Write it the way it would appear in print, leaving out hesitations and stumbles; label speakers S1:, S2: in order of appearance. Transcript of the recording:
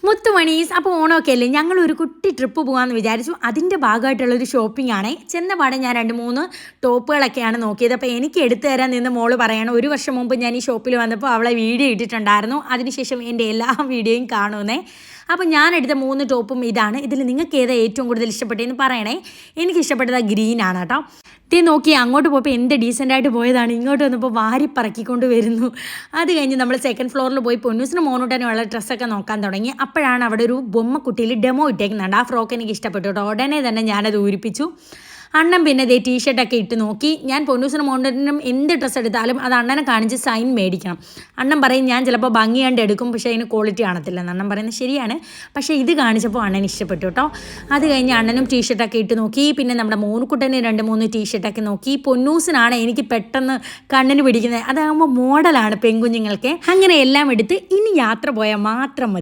S1: മുത്തുമണീസ്. അപ്പോൾ ഓണമൊക്കെ അല്ലേ, ഞങ്ങളൊരു കുട്ടി ട്രിപ്പ് പോകാമെന്ന് വിചാരിച്ചു. അതിൻ്റെ ഭാഗമായിട്ടുള്ളൊരു ഷോപ്പിംഗ് ആണ്. ചെന്ന പാടെ ഞാൻ 2-3 ടോപ്പുകളൊക്കെയാണ് നോക്കിയത്. അപ്പോൾ എനിക്ക് എടുത്തു തരാൻ നിന്ന് മോള് പറയണം, ഒരു വർഷം മുമ്പ് ഞാൻ ഈ ഷോപ്പിൽ വന്നപ്പോൾ അവളെ വീഡിയോ ഇട്ടിട്ടുണ്ടായിരുന്നു, അതിനുശേഷം എൻ്റെ എല്ലാ വീഡിയോയും കാണുന്നേ. അപ്പോൾ ഞാൻ എടുത്ത 3 ടോപ്പും ഇതാണ്. ഇതിൽ നിങ്ങൾക്ക് ഏതാ ഏറ്റവും കൂടുതൽ ഇഷ്ടപ്പെട്ടതെന്ന് പറയണേ. എനിക്ക് ഇഷ്ടപ്പെട്ടത് ഗ്രീൻ ആണ് കേട്ടോ. തീ നോക്കി അങ്ങോട്ട് പോയപ്പോൾ എന്ത് ഡീസൻ്റായിട്ട് പോയതാണ്, ഇങ്ങോട്ട് വന്നപ്പോൾ വാരി പറക്കിക്കൊണ്ട് വരുന്നു. അത് കഴിഞ്ഞ് നമ്മൾ സെക്കൻഡ് ഫ്ലോറിൽ പോയി പൊന്നൂസിന് മോനൂട്ടനുള്ള ഡ്രസ്സൊക്കെ നോക്കാൻ തുടങ്ങി. അപ്പോഴാണ് അവിടെ ഒരു ബൊമ്മക്കുട്ടിയിൽ ഡെമോ ഇട്ടേക്കുന്നുണ്ട്. ആ ഫ്രോക്ക് എനിക്ക് ഇഷ്ടപ്പെട്ടു കേട്ടോ. ഉടനെ തന്നെ ഞാനത് ഊരിപ്പിച്ചു. അണ്ണൻ പിന്നെ ഇതേ ടീഷർട്ടൊക്കെ ഇട്ട് നോക്കി. ഞാൻ പൊന്നൂസിനും മോണ്ടനും എന്ത് ഡ്രസ്സ് എടുത്താലും അത് അണ്ണനെ കാണിച്ച് സൈൻ മേടിക്കണം. അണ്ണൻ പറയും ഞാൻ ചിലപ്പോൾ ഭംഗിയാണ്ട് എടുക്കും, പക്ഷേ അതിന് ക്വാളിറ്റി കാണത്തില്ല എന്ന്. അണ്ണൻ പറയുന്നത് ശരിയാണ്, പക്ഷേ ഇത് കാണിച്ചപ്പോൾ അണ്ണൻ ഇഷ്ടപ്പെട്ടു കേട്ടോ. അത് കഴിഞ്ഞ് അണ്ണനും ടീഷർട്ടൊക്കെ ഇട്ട് നോക്കി. പിന്നെ നമ്മുടെ മോനുക്കുട്ടന് 2-3 ടീഷർട്ടൊക്കെ നോക്കി. പൊന്നൂസിനാണ് എനിക്ക് പെട്ടെന്ന് കണ്ണിന് പിടിക്കുന്നത്. അതാകുമ്പോൾ മോഡലാണ് പെൺകുഞ്ഞുങ്ങൾക്ക്. അങ്ങനെ എല്ലാം എടുത്ത് ഇനി യാത്ര പോയാൽ മാത്രം മതി.